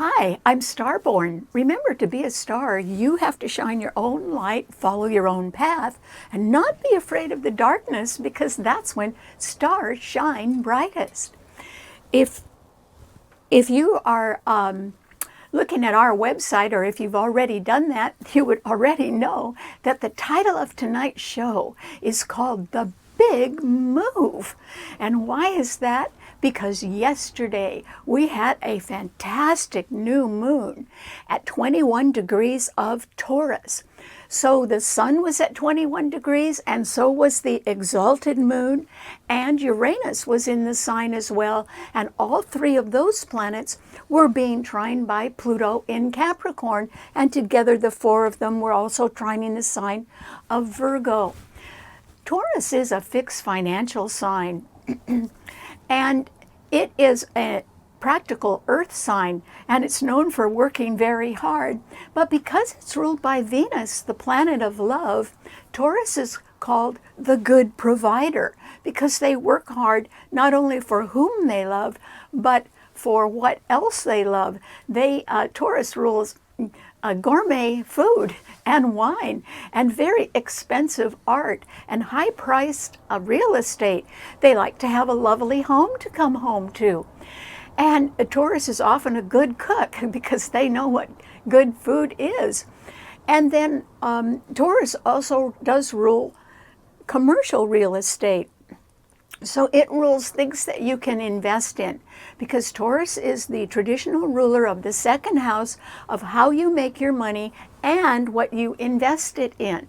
Hi, I'm Starborn. Remember, to be a star, you have to shine your own light, follow your own path, and not be afraid of the darkness, because that's when stars shine brightest. If you are looking at our website, or if you've already done that, you would already know that the title of tonight's show is called The Big Move. And why is that? Because yesterday we had a fantastic new moon at 21 degrees of Taurus. So the sun was at 21 degrees, and so was the exalted moon, and Uranus was in the sign as well. And all three of those planets were being trined by Pluto in Capricorn, and together the four of them were also trining the sign of Virgo. Taurus is a fixed financial sign, and it is a practical earth sign, and it's known for working very hard. But because it's ruled by Venus, the planet of love, Taurus is called the good provider, because they work hard not only for whom they love, but for what else they love. Taurus rules gourmet food and wine and very expensive art and high-priced real estate. They like to have a lovely home to come home to. And Taurus is often a good cook because they know what good food is. And then Taurus also does rule commercial real estate. So it rules things that you can invest in, because Taurus is the traditional ruler of the second house of how you make your money and what you invest it in.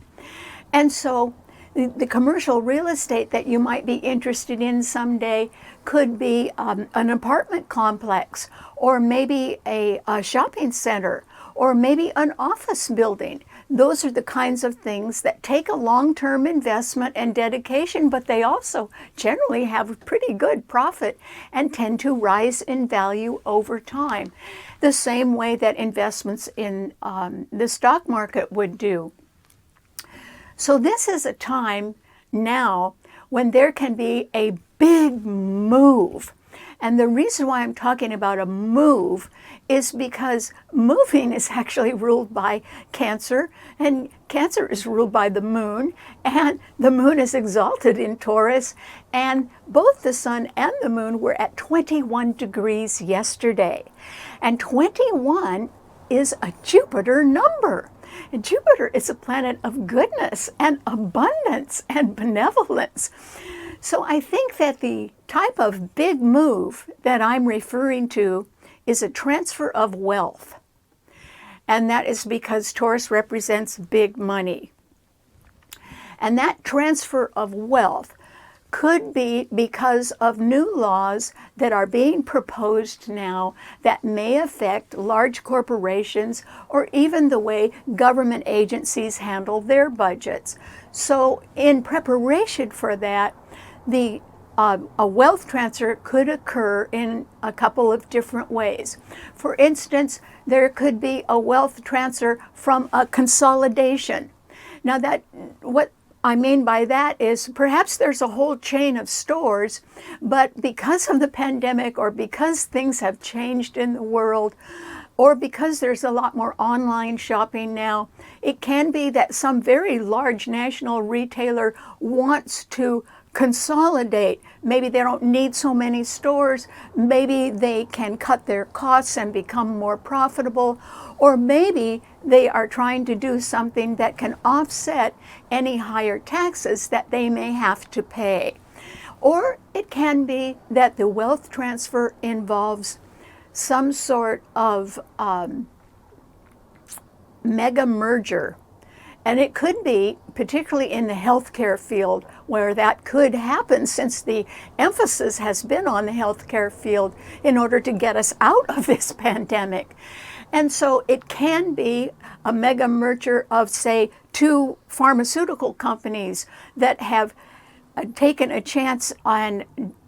And so the commercial real estate that you might be interested in someday could be an apartment complex, or maybe a shopping center, or maybe an office building. Those are the kinds of things that take a long-term investment and dedication, but they also generally have a pretty good profit and tend to rise in value over time, the same way that investments in the stock market would do. So this is a time now when there can be a big move. And the reason why I'm talking about a move is because moving is actually ruled by Cancer, and Cancer is ruled by the moon, and the moon is exalted in Taurus, and both the sun and the moon were at 21 degrees yesterday. And 21 is a Jupiter number. And Jupiter is a planet of goodness and abundance and benevolence. So I think that the type of big move that I'm referring to is a transfer of wealth. And that is because Taurus represents big money. And that transfer of wealth could be because of new laws that are being proposed now that may affect large corporations, or even the way government agencies handle their budgets. So in preparation for that, a wealth transfer could occur in a couple of different ways. For instance, there could be a wealth transfer from a consolidation. Now, what I mean by that is perhaps there's a whole chain of stores, but because of the pandemic, or because things have changed in the world, or because there's a lot more online shopping now, it can be that some very large national retailer wants to consolidate. Maybe they don't need so many stores. Maybe they can cut their costs and become more profitable. Or maybe they are trying to do something that can offset any higher taxes that they may have to pay. Or it can be that the wealth transfer involves some sort of mega merger. And it could be, particularly in the healthcare field, where that could happen, since the emphasis has been on the healthcare field in order to get us out of this pandemic. And so it can be a mega merger of, say, two pharmaceutical companies that have taken a chance on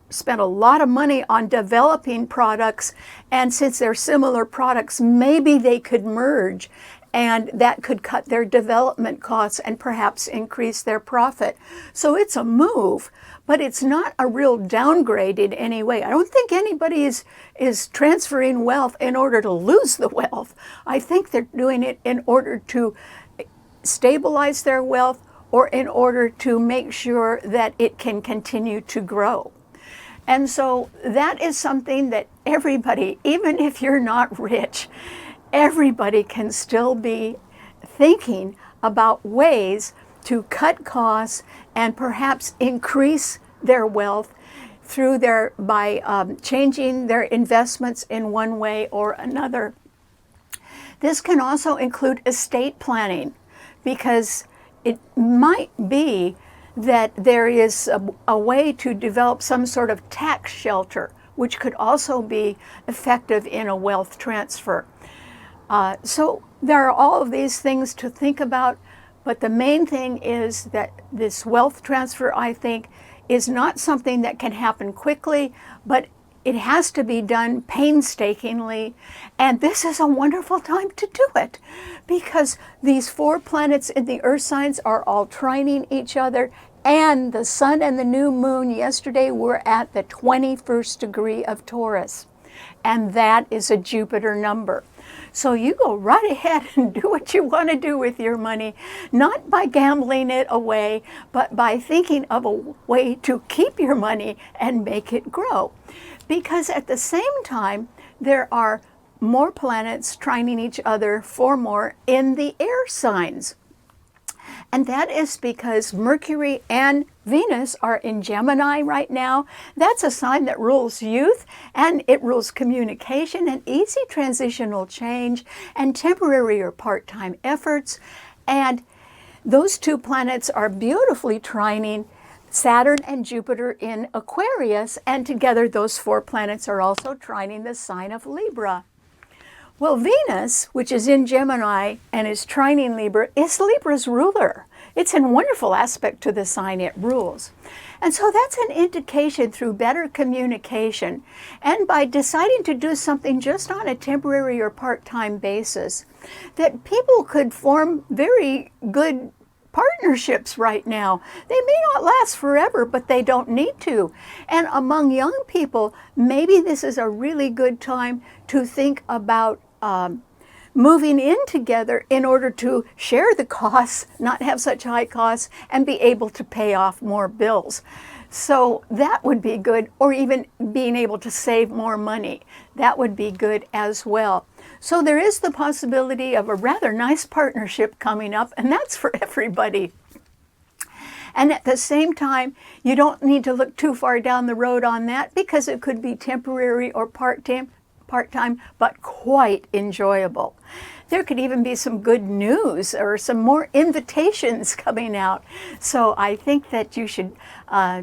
spent a lot of money on developing products, and since they're similar products, maybe they could merge and that could cut their development costs and perhaps increase their profit. So it's a move, but it's not a real downgrade in any way. I don't think anybody is transferring wealth in order to lose the wealth. I think they're doing it in order to stabilize their wealth or in order to make sure that it can continue to grow. And so that is something that everybody, even if you're not rich, everybody can still be thinking about ways to cut costs and perhaps increase their wealth through by changing their investments in one way or another. This can also include estate planning, because it might be that there is a way to develop some sort of tax shelter, which could also be effective in a wealth transfer. So there are all of these things to think about, but the main thing is that this wealth transfer, I think, is not something that can happen quickly, but it has to be done painstakingly, and this is a wonderful time to do it, because these 4 planets in the earth signs are all trining each other, and the sun and the new moon yesterday were at the 21st degree of Taurus, and that is a Jupiter number. So you go right ahead and do what you want to do with your money, not by gambling it away, but by thinking of a way to keep your money and make it grow. Because at the same time, there are more planets trining each other, 4 more, in the air signs. And that is because Mercury and Venus are in Gemini right now. That's a sign that rules youth, and it rules communication and easy transitional change and temporary or part-time efforts. And those 2 planets are beautifully trining Saturn and Jupiter in Aquarius, and together those 4 planets are also trining the sign of Libra. Well, Venus, which is in Gemini and is trining Libra, is Libra's ruler. It's in wonderful aspect to the sign it rules. And so that's an indication through better communication, and by deciding to do something just on a temporary or part-time basis, that people could form very good partnerships right now. They may not last forever, but they don't need to. And among young people, maybe this is a really good time to think about moving in together in order to share the costs, not have such high costs, and be able to pay off more bills. So that would be good, or even being able to save more money. That would be good as well. So there is the possibility of a rather nice partnership coming up, and that's for everybody. And at the same time, you don't need to look too far down the road on that, because it could be temporary or part-time, but quite enjoyable. There could even be some good news or some more invitations coming out. So I think that you should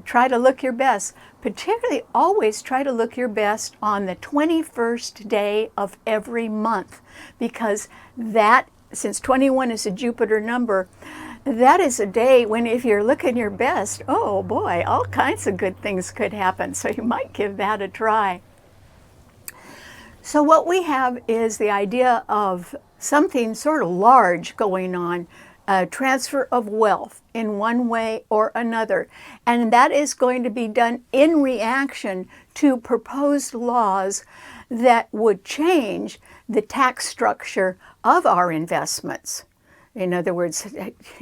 try to look your best. Particularly, always try to look your best on the 21st day of every month, because that, since 21 is a Jupiter number, that is a day when, if you're looking your best, oh boy, all kinds of good things could happen. So you might give that a try. So what we have is the idea of something sort of large going on, a transfer of wealth in one way or another. And that is going to be done in reaction to proposed laws that would change the tax structure of our investments. In other words,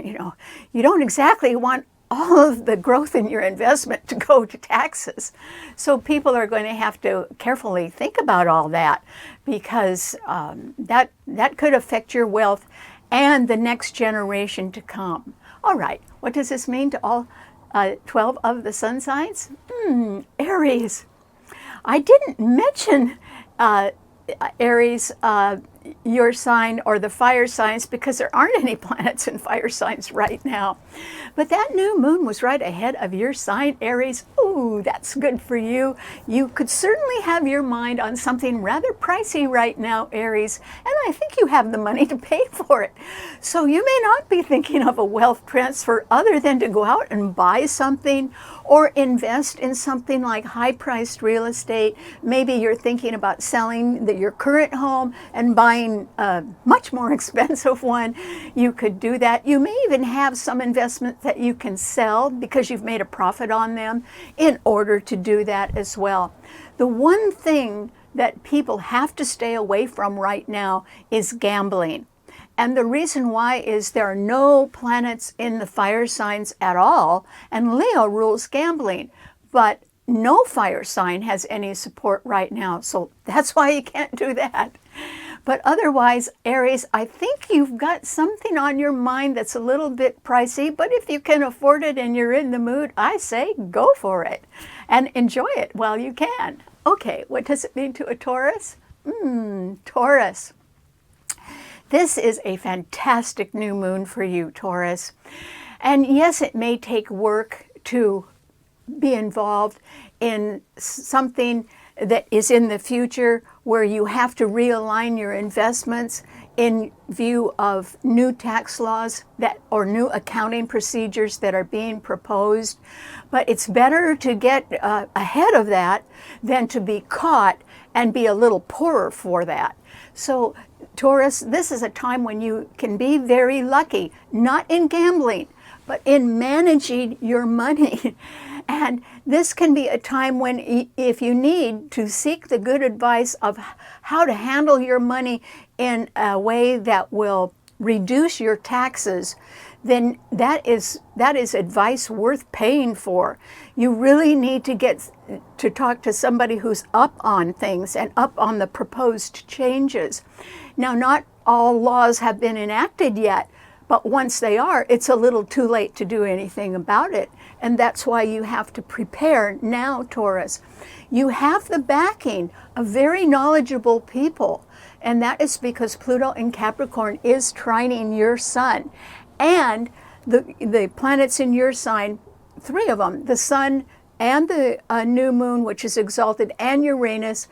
you don't exactly want all of the growth in your investment to go to taxes. So people are going to have to carefully think about all that, because that could affect your wealth and the next generation to come. All right, what does this mean to all 12 of the sun signs? Aries. I didn't mention Aries, your sign, or the fire signs, because there aren't any planets in fire signs right now. But that new moon was right ahead of your sign, Aries. Ooh, that's good for you. You could certainly have your mind on something rather pricey right now, Aries, and I think you have the money to pay for it. So you may not be thinking of a wealth transfer other than to go out and buy something or invest in something like high-priced real estate. Maybe you're thinking about selling your current home and buying buying a much more expensive one, you could do that. You may even have some investments that you can sell because you've made a profit on them in order to do that as well. The one thing that people have to stay away from right now is gambling. And the reason why is there are no planets in the fire signs at all, and Leo rules gambling, but no fire sign has any support right now, so that's why you can't do that. But otherwise, Aries, I think you've got something on your mind that's a little bit pricey, but if you can afford it and you're in the mood, I say go for it and enjoy it while you can. Okay, what does it mean to a Taurus? Taurus. This is a fantastic new moon for you, Taurus. And yes, it may take work to be involved in something that is in the future where you have to realign your investments in view of new tax laws or new accounting procedures that are being proposed. But it's better to get ahead of that than to be caught and be a little poorer for that. So Taurus, this is a time when you can be very lucky, not in gambling, but in managing your money. And this can be a time when, if you need to seek the good advice of how to handle your money in a way that will reduce your taxes, then that is advice worth paying for. You really need to get to talk to somebody who's up on things and up on the proposed changes. Now, not all laws have been enacted yet, but once they are, it's a little too late to do anything about it. And that's why you have to prepare now, Taurus. You have the backing of very knowledgeable people, and that is because Pluto in Capricorn is trining your sun. And the planets in your sign, 3 of them, the sun and the new moon, which is exalted, and Uranus,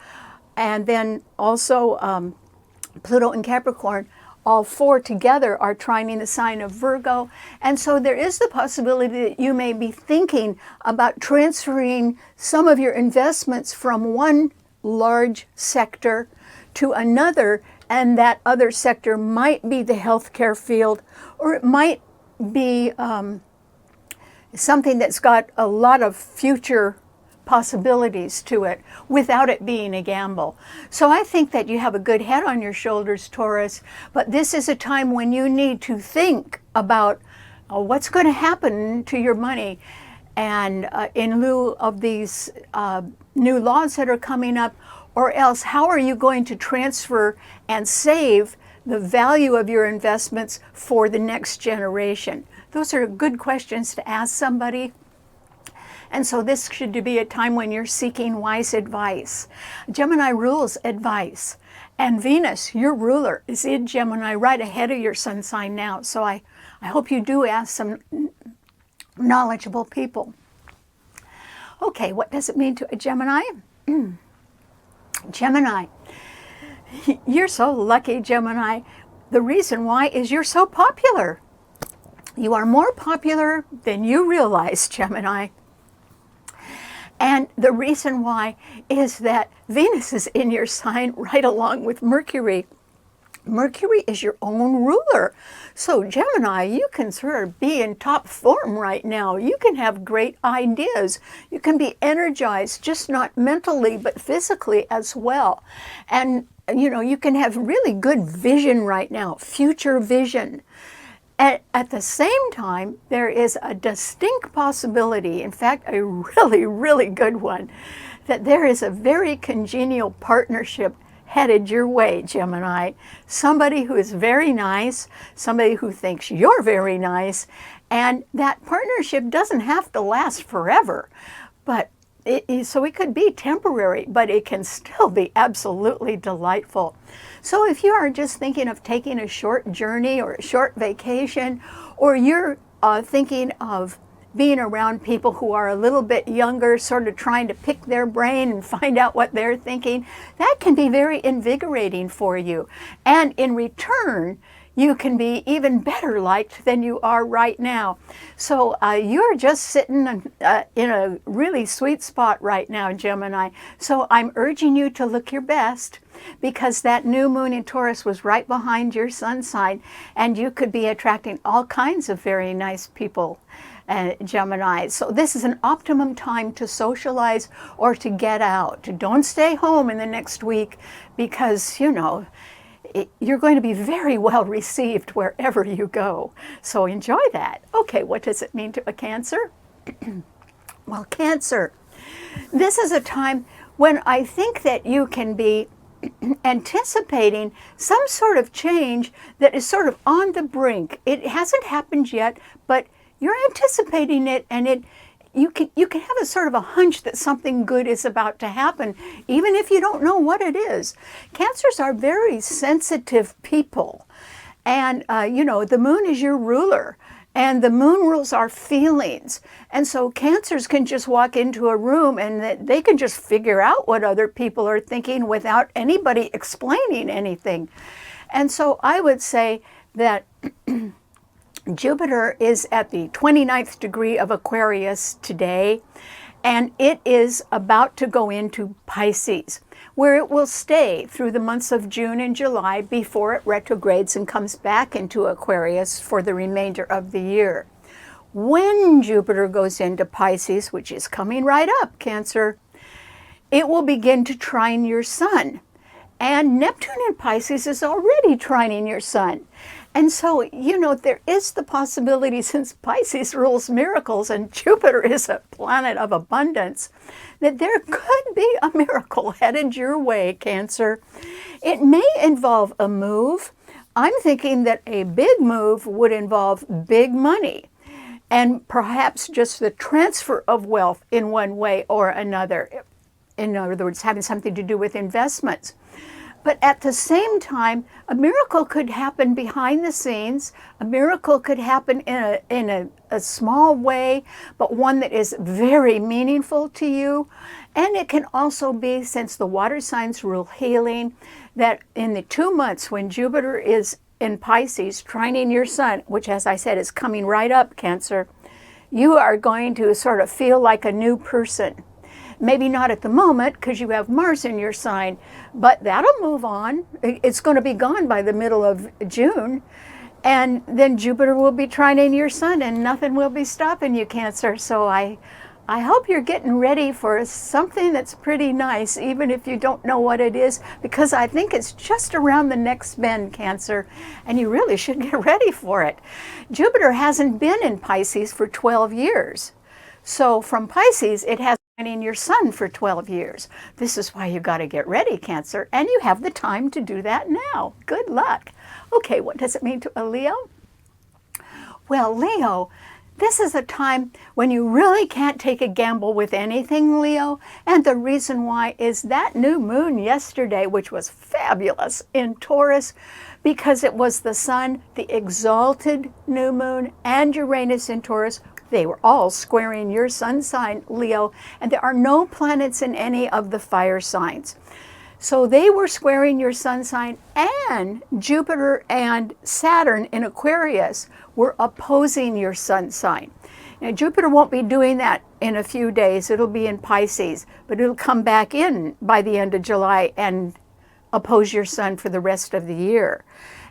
and then also Pluto in Capricorn, all 4 together are trining the sign of Virgo. And so there is the possibility that you may be thinking about transferring some of your investments from one large sector to another, and that other sector might be the healthcare field, or it might be something that's got a lot of future possibilities to it without it being a gamble. So I think that you have a good head on your shoulders, Taurus, but this is a time when you need to think about what's going to happen to your money. And in lieu of these new laws that are coming up, or else how are you going to transfer and save the value of your investments for the next generation? Those are good questions to ask somebody. And so this should be a time when you're seeking wise advice. Gemini rules advice. And Venus, your ruler, is in Gemini right ahead of your sun sign now. So I hope you do ask some knowledgeable people. Okay, what does it mean to a Gemini? Gemini, you're so lucky, Gemini. The reason why is you're so popular. You are more popular than you realize, Gemini. And the reason why is that Venus is in your sign right along with Mercury. Mercury is your own ruler. So Gemini, you can sort of be in top form right now. You can have great ideas. You can be energized, just not mentally, but physically as well. And, you know, you can have really good vision right now, future vision. At the same time, there is a distinct possibility, in fact, a really, really good one, that there is a very congenial partnership headed your way, Gemini. Somebody who is very nice, somebody who thinks you're very nice, and that partnership doesn't have to last forever. But so it could be temporary, but it can still be absolutely delightful. So if you are just thinking of taking a short journey or a short vacation, or you're thinking of being around people who are a little bit younger, sort of trying to pick their brain and find out what they're thinking, that can be very invigorating for you. And in return, you can be even better liked than you are right now. So you're just sitting in a really sweet spot right now, Gemini. So I'm urging you to look your best. because that new moon in Taurus was right behind your sun sign, and you could be attracting all kinds of very nice people, Gemini. So this is an optimum time to socialize or to get out. Don't stay home in the next week because, you know, you're going to be very well received wherever you go. So enjoy that. Okay, what does it mean to a Cancer? Well, Cancer, this is a time when I think that you can be anticipating some sort of change that is sort of on the brink. It hasn't happened yet, but you're anticipating it, and you can have a sort of a hunch that something good is about to happen, even if you don't know what it is. Cancers are very sensitive people, and you know, the moon is your ruler, and the moon rules our feelings. And so Cancers can just walk into a room and they can just figure out what other people are thinking without anybody explaining anything. And so I would say that Jupiter is at the 29th degree of Aquarius today, and it is about to go into Pisces, where it will stay through the months of June and July before it retrogrades and comes back into Aquarius for the remainder of the year. When Jupiter goes into Pisces, which is coming right up, Cancer, it will begin to trine your sun. And Neptune in Pisces is already trining your sun. And so, you know, there is the possibility, since Pisces rules miracles and Jupiter is a planet of abundance, that there could be a miracle headed your way, Cancer. It may involve a move. I'm thinking that a big move would involve big money, and perhaps just the transfer of wealth in one way or another. In other words, having something to do with investments. But at the same time, a miracle could happen behind the scenes. A miracle could happen in a small way, but one that is very meaningful to you. And it can also be, since the water signs rule healing, that in the 2 months when Jupiter is in Pisces, trining your sun, which, as I said, is coming right up, Cancer, you are going to sort of feel like a new person. Maybe not at the moment because you have Mars in your sign, but that'll move on. It's going to be gone by the middle of June. And then Jupiter will be trining your sun and nothing will be stopping you, Cancer. So I hope you're getting ready for something that's pretty nice, even if you don't know what it is, because I think it's just around the next bend, Cancer, and you really should get ready for it. Jupiter hasn't been in Pisces for 12 years. So from Pisces, it has been in your sun for 12 years. This is why you got to get ready, Cancer, and you have the time to do that now. Good luck. Okay, what does it mean to a Leo? Well, Leo, this is a time when you really can't take a gamble with anything, Leo. And the reason why is that new moon yesterday, which was fabulous in Taurus, because it was the sun, the exalted new moon, and Uranus in Taurus. They were all squaring your sun sign, Leo, and there are no planets in any of the fire signs. So they were squaring your sun sign, and Jupiter and Saturn in Aquarius were opposing your sun sign. Now, Jupiter won't be doing that in a few days. It'll be in Pisces, but it'll come back in by the end of July and oppose your sun for the rest of the year.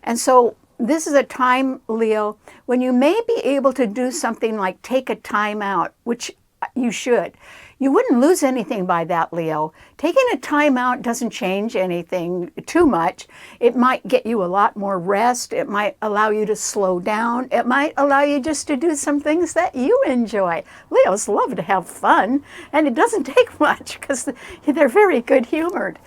And so this is a time, Leo, when you may be able to do something like take a time out, which you should. You wouldn't lose anything by that, Leo. Taking a time out doesn't change anything too much. It might get you a lot more rest. It might allow you to slow down. It might allow you just to do some things that you enjoy. Leos love to have fun, and it doesn't take much because they're very good-humored.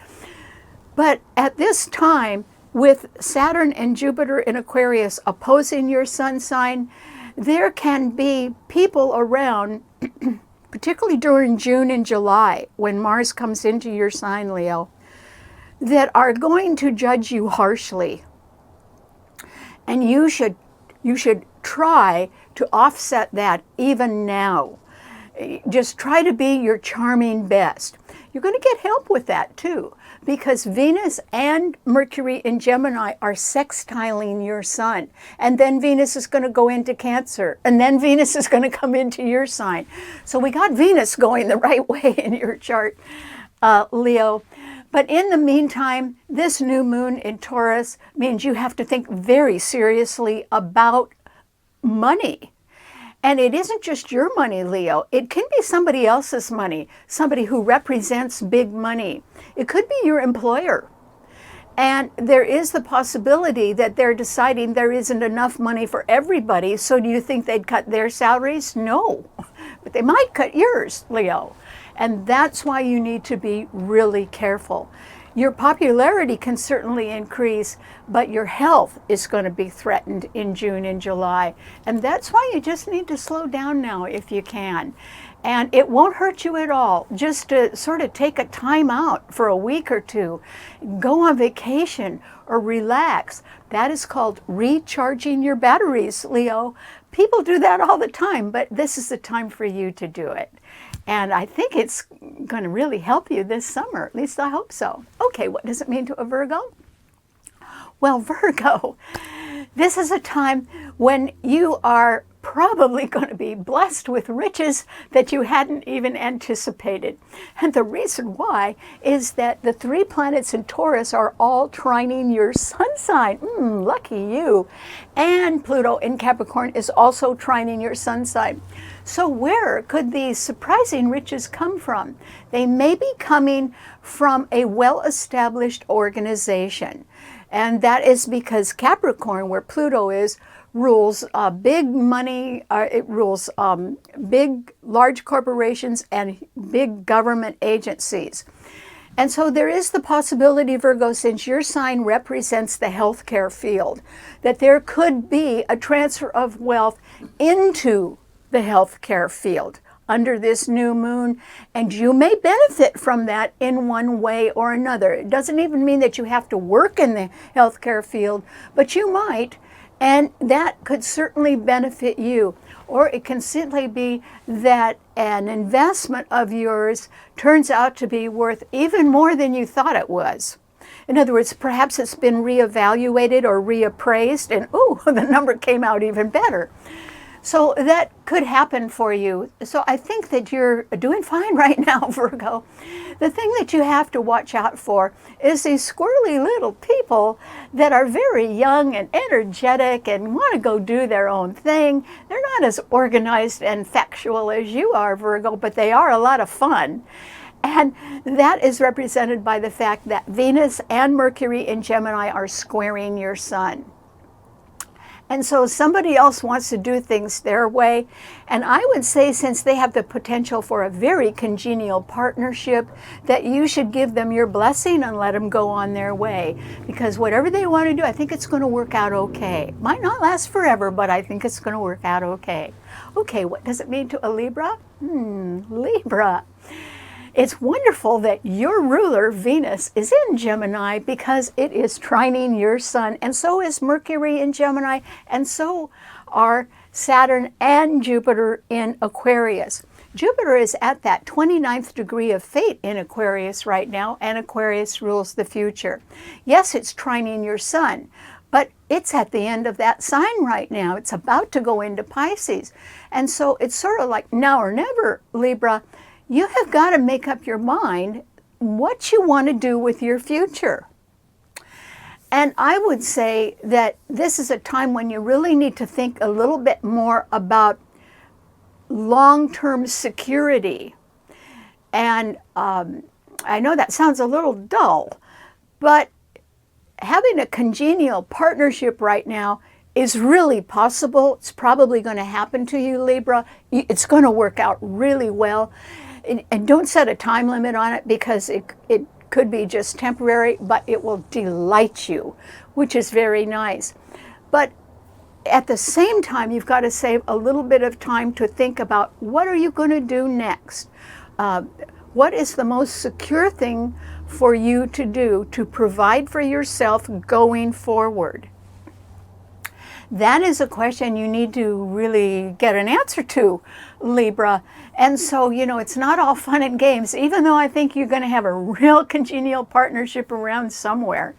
But at this time, with Saturn and Jupiter in Aquarius opposing your sun sign, there can be people around, particularly during June and July, when Mars comes into your sign, Leo, that are going to judge you harshly. And you should try to offset that even now. Just try to be your charming best. You're going to get help with that too, because Venus and Mercury in Gemini are sextiling your sun. And then Venus is going to go into Cancer. And then Venus is going to come into your sign. So we got Venus going the right way in your chart, Leo. But in the meantime, this new moon in Taurus means you have to think very seriously about money. And it isn't just your money, Leo. It can be somebody else's money, somebody who represents big money. It could be your employer. And there is the possibility that they're deciding there isn't enough money for everybody. So do you think they'd cut their salaries? No. But they might cut yours, Leo. And that's why you need to be really careful. Your popularity can certainly increase, but your health is going to be threatened in June and July. And that's why you just need to slow down now if you can. And it won't hurt you at all just to sort of take a time out for a week or two. Go on vacation or relax. That is called recharging your batteries, Leo. People do that all the time, but this is the time for you to do it. And I think it's going to really help you this summer. At least I hope so. Okay, what does it mean to a Virgo? Well, Virgo, this is a time when you are probably going to be blessed with riches that you hadn't even anticipated. And the reason why is that the 3 planets in Taurus are all trining your sun sign. Lucky you. And Pluto in Capricorn is also trining your sun sign. So where could these surprising riches come from? They may be coming from a well-established organization. And that is because Capricorn, where Pluto is, rules big money, it rules big, large corporations and big government agencies. And so there is the possibility, Virgo, since your sign represents the healthcare field, that there could be a transfer of wealth into the healthcare field under this new moon, and you may benefit from that in one way or another. It doesn't even mean that you have to work in the healthcare field, but you might, and that could certainly benefit you. Or it can simply be that an investment of yours turns out to be worth even more than you thought it was. In other words, perhaps it's been reevaluated or reappraised, and ooh, the number came out even better. So that could happen for you. So I think that you're doing fine right now, Virgo. The thing that you have to watch out for is these squirrely little people that are very young and energetic and want to go do their own thing. They're not as organized and factual as you are, Virgo, but they are a lot of fun. And that is represented by the fact that Venus and Mercury in Gemini are squaring your sun. And so somebody else wants to do things their way. And I would say, since they have the potential for a very congenial partnership, that you should give them your blessing and let them go on their way. Because whatever they want to do, I think it's going to work out okay. Might not last forever, but I think it's going to work out okay. Okay, what does it mean to a Libra? Libra. It's wonderful that your ruler, Venus, is in Gemini because it is trining your sun, and so is Mercury in Gemini, and so are Saturn and Jupiter in Aquarius. Jupiter is at that 29th degree of fate in Aquarius right now, and Aquarius rules the future. Yes, it's trining your sun, but it's at the end of that sign right now. It's about to go into Pisces. And so it's sort of like now or never, Libra. You have got to make up your mind what you want to do with your future. And I would say that this is a time when you really need to think a little bit more about long-term security. And I know that sounds a little dull, but having a congenial partnership right now is really possible. It's probably going to happen to you, Libra. It's going to work out really well. And don't set a time limit on it, because it could be just temporary, but it will delight you, which is very nice. But at the same time, you've got to save a little bit of time to think about, what are you going to do next? What is the most secure thing for you to do to provide for yourself going forward? That is a question you need to really get an answer to, Libra. And so, you know, it's not all fun and games, even though I think you're going to have a real congenial partnership around somewhere.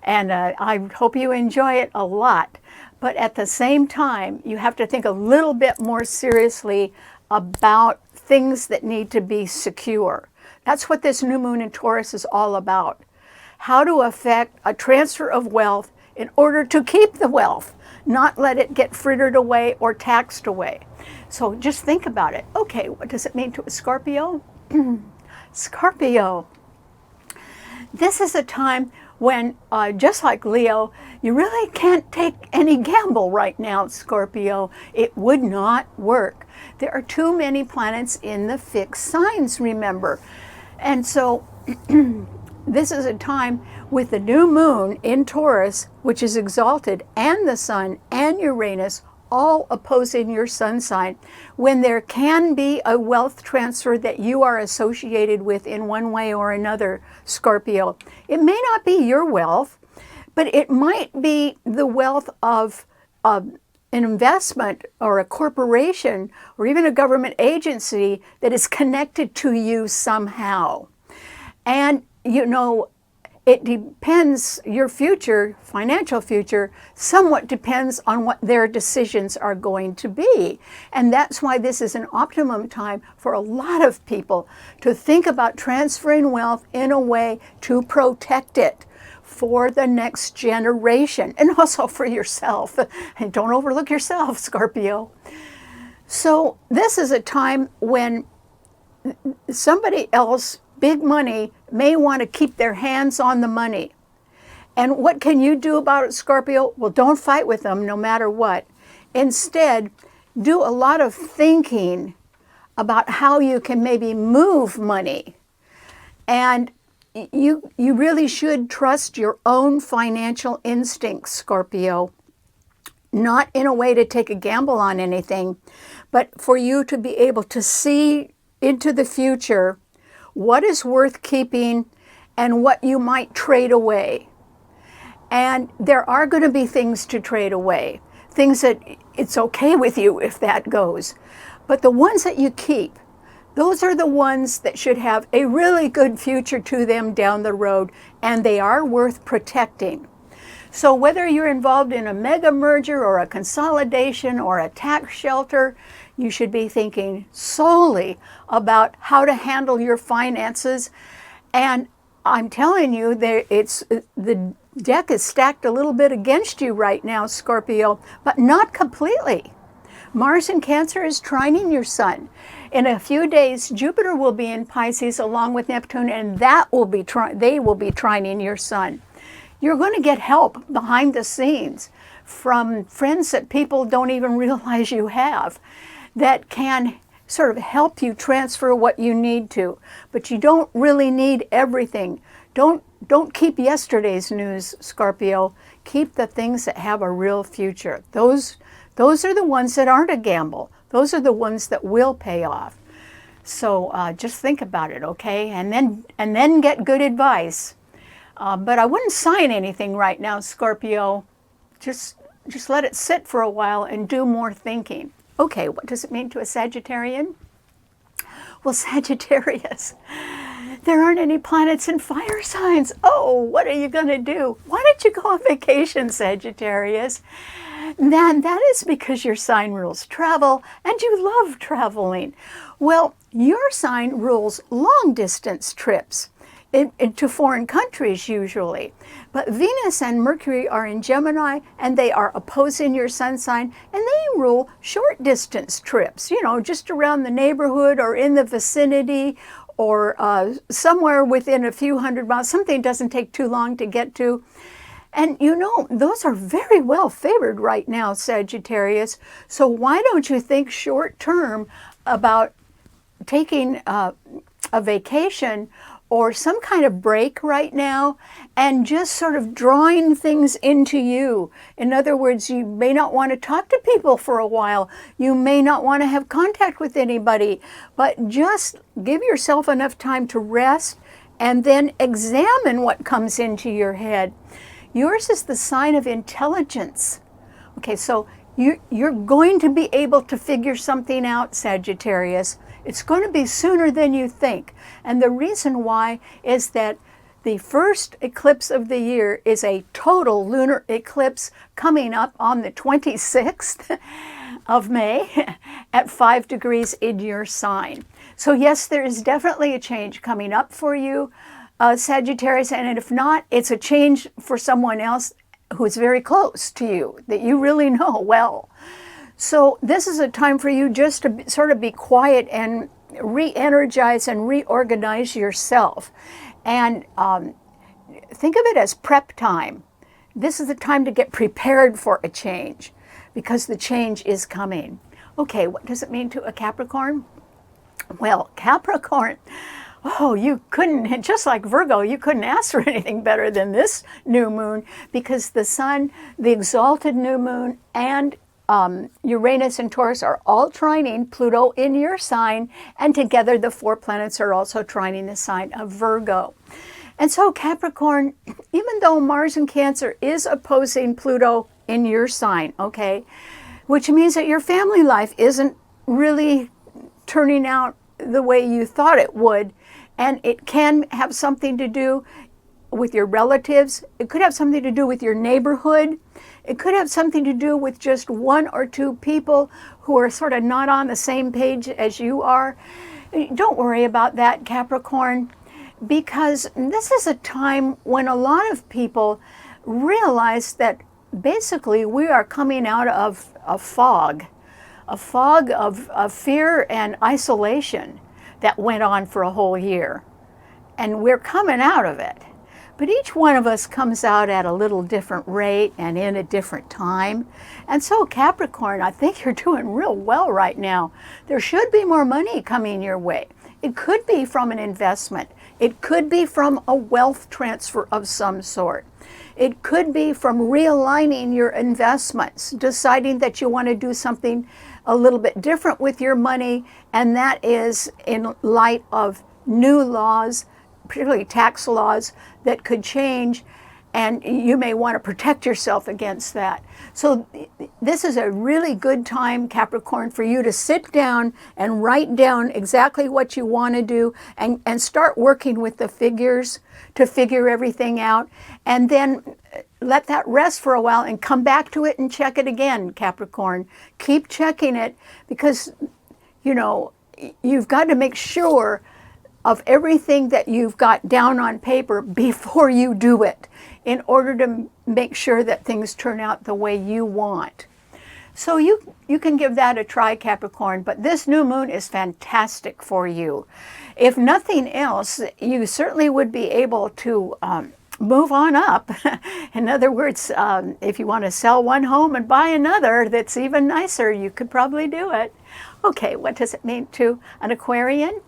And I hope you enjoy it a lot. But at the same time, you have to think a little bit more seriously about things that need to be secure. That's what this new moon in Taurus is all about. How to affect a transfer of wealth in order to keep the wealth, not let it get frittered away or taxed away. So just think about it. Okay, what does it mean to a Scorpio? Scorpio. This is a time when, just like Leo, you really can't take any gamble right now, Scorpio. It would not work. There are too many planets in the fixed signs, remember. And so this is a time with the new moon in Taurus, which is exalted, and the sun and Uranus all opposing your sun sign, when there can be a wealth transfer that you are associated with in one way or another, Scorpio. It may not be your wealth, but it might be the wealth of an investment or a corporation or even a government agency that is connected to you somehow. And, you know, it depends, your future, financial future, somewhat depends on what their decisions are going to be. And that's why this is an optimum time for a lot of people to think about transferring wealth in a way to protect it for the next generation, and also for yourself. And don't overlook yourself, Scorpio. So this is a time when somebody else, big money, may want to keep their hands on the money. And what can you do about it, Scorpio? Well, don't fight with them no matter what. Instead, do a lot of thinking about how you can maybe move money. And you really should trust your own financial instincts, Scorpio. Not in a way to take a gamble on anything, but for you to be able to see into the future what is worth keeping and what you might trade away. And there are going to be things to trade away, things that it's okay with you if that goes. But the ones that you keep, those are the ones that should have a really good future to them down the road, and they are worth protecting. So whether you're involved in a mega merger or a consolidation or a tax shelter, you should be thinking solely about how to handle your finances. And I'm telling you, the deck is stacked a little bit against you right now, Scorpio, but not completely. Mars in Cancer is trining your sun. In a few days, Jupiter will be in Pisces along with Neptune, and they will be trining your sun. You're going to get help behind the scenes from friends that people don't even realize you have, that can sort of help you transfer what you need to. But you don't really need everything. Don't keep yesterday's news, Scorpio. Keep the things that have a real future. Those are the ones that aren't a gamble. Those are the ones that will pay off. So just think about it, okay? And then get good advice. But I wouldn't sign anything right now, Scorpio. Just let it sit for a while and do more thinking. Okay, what does it mean to a Sagittarian? Well, Sagittarius, there aren't any planets in fire signs. Oh, what are you going to do? Why don't you go on vacation, Sagittarius? Then that is because your sign rules travel, and you love traveling. Well, your sign rules long-distance trips into foreign countries usually. But Venus and Mercury are in Gemini, and they are opposing your sun sign, and they rule short distance trips, you know, just around the neighborhood or in the vicinity or somewhere within a few hundred miles. Something doesn't take too long to get to. And you know, those are very well favored right now, Sagittarius. So why don't you think short term about taking a vacation or some kind of break right now and just sort of drawing things into you. In other words, you may not want to talk to people for a while. You may not want to have contact with anybody, but just give yourself enough time to rest and then examine what comes into your head. Yours is the sign of intelligence. Okay, so you're going to be able to figure something out, Sagittarius. It's going to be sooner than you think. And the reason why is that the first eclipse of the year is a total lunar eclipse coming up on the 26th of May at 5 degrees in your sign. So yes, there is definitely a change coming up for you, Sagittarius, and if not, it's a change for someone else who's very close to you, that you really know well. So this is a time for you just to sort of be quiet and re-energize and reorganize yourself. And think of it as prep time. This is the time to get prepared for a change, because the change is coming. Okay, what does it mean to a Capricorn? Well, Capricorn, oh, you couldn't, just like Virgo, you couldn't ask for anything better than this new moon, because the sun, the exalted new moon, and Uranus and Taurus are all trining Pluto in your sign, and together the 4 planets are also trining the sign of Virgo. And so Capricorn, even though Mars in Cancer is opposing Pluto in your sign, okay, which means that your family life isn't really turning out the way you thought it would, and it can have something to do with your relatives. It could have something to do with your neighborhood. It could have something to do with just 1 or 2 people who are sort of not on the same page as you are. Don't worry about that, Capricorn, because this is a time when a lot of people realize that basically we are coming out of a fog of fear and isolation that went on for a whole year. And we're coming out of it. But each one of us comes out at a little different rate and in a different time. And so Capricorn, I think you're doing real well right now. There should be more money coming your way. It could be from an investment. It could be from a wealth transfer of some sort. It could be from realigning your investments, deciding that you want to do something a little bit different with your money, and that is in light of new laws, particularly tax laws, that could change, and you may want to protect yourself against that. So this is a really good time, Capricorn, for you to sit down and write down exactly what you want to do, and start working with the figures to figure everything out, and then let that rest for a while and come back to it and check it again, Capricorn. Keep checking it, because, you know, you've got to make sure of everything that you've got down on paper before you do it, in order to make sure that things turn out the way you want. So you can give that a try, Capricorn, but this new moon is fantastic for you. If nothing else, you certainly would be able to move on up. In other words, if you want to sell one home and buy another that's even nicer, you could probably do it. Okay, what does it mean to an Aquarian?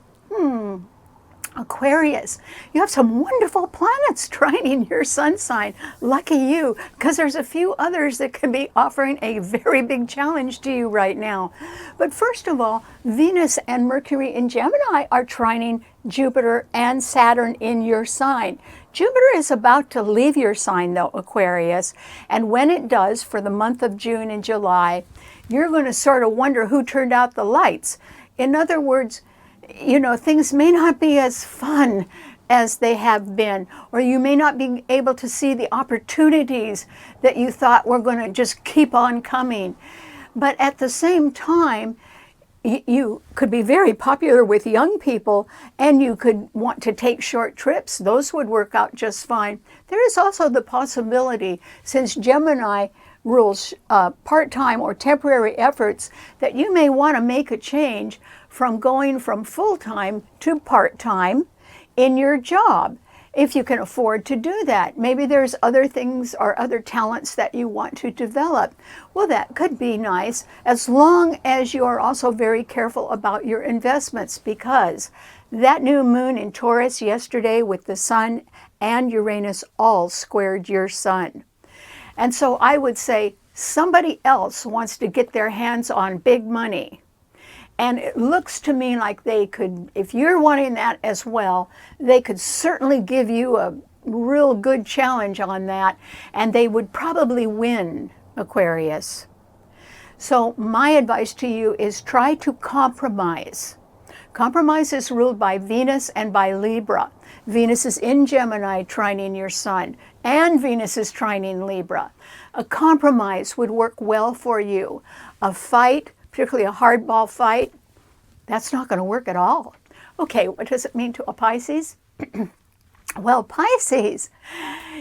Aquarius, you have some wonderful planets trining your sun sign. Lucky you, because there's a few others that can be offering a very big challenge to you right now. But first of all, Venus and Mercury in Gemini are trining Jupiter and Saturn in your sign. Jupiter is about to leave your sign, though, Aquarius, and when it does, for the month of June and July, you're going to sort of wonder who turned out the lights. In other words, you know, things may not be as fun as they have been, or you may not be able to see the opportunities that you thought were going to just keep on coming. But at the same time, you could be very popular with young people, and you could want to take short trips. Those would work out just fine. There is also the possibility, since Gemini rules part-time or temporary efforts, that you may want to make a change from going from full-time to part-time in your job, if you can afford to do that. Maybe there's other things or other talents that you want to develop. Well, that could be nice, as long as you are also very careful about your investments, because that new moon in Taurus yesterday with the sun and Uranus all squared your sun. And so I would say somebody else wants to get their hands on big money. And it looks to me like they could, if you're wanting that as well, they could certainly give you a real good challenge on that, and they would probably win, Aquarius. So my advice to you is try to compromise. Compromise is ruled by Venus and by Libra. Venus is in Gemini trining your sun, and Venus is trining Libra. A compromise would work well for you. A fight, particularly a hardball fight, that's not going to work at all. Okay, what does it mean to a Pisces? Well, Pisces,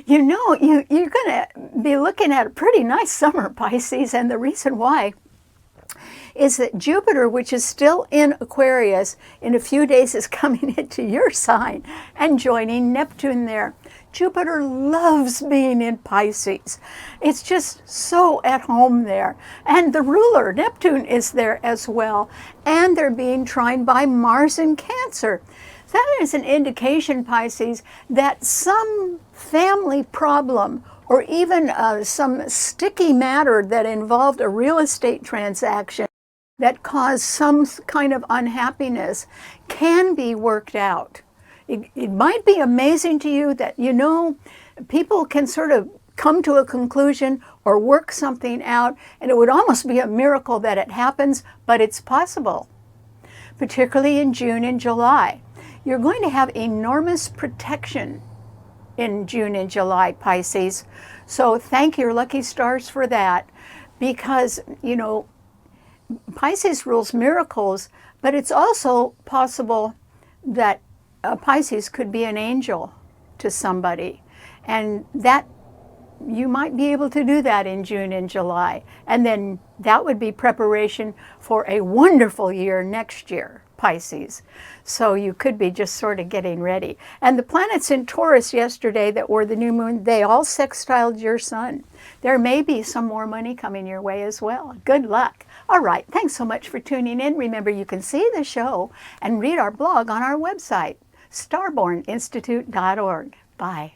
you know, you're going to be looking at a pretty nice summer, Pisces, and the reason why is that Jupiter, which is still in Aquarius, in a few days is coming into your sign and joining Neptune there. Jupiter loves being in Pisces. It's just so at home there. And the ruler, Neptune, is there as well. And they're being trine by Mars in Cancer. That is an indication, Pisces, that some family problem or even some sticky matter that involved a real estate transaction that caused some kind of unhappiness can be worked out. It might be amazing to you that, you know, people can sort of come to a conclusion or work something out, and it would almost be a miracle that it happens, but it's possible, particularly in June and July. You're going to have enormous protection in June and July, Pisces. So thank your lucky stars for that, because, you know, Pisces rules miracles, but it's also possible that Pisces could be an angel to somebody, and that you might be able to do that in June and July, and then that would be preparation for a wonderful year next year, Pisces. So you could be just sort of getting ready. And the planets in Taurus yesterday that were the new moon, they all sextiled your sun. There may be some more money coming your way as well. Good luck. All right, thanks so much for tuning in. Remember, you can see the show and read our blog on our website, starborninstitute.org. Bye.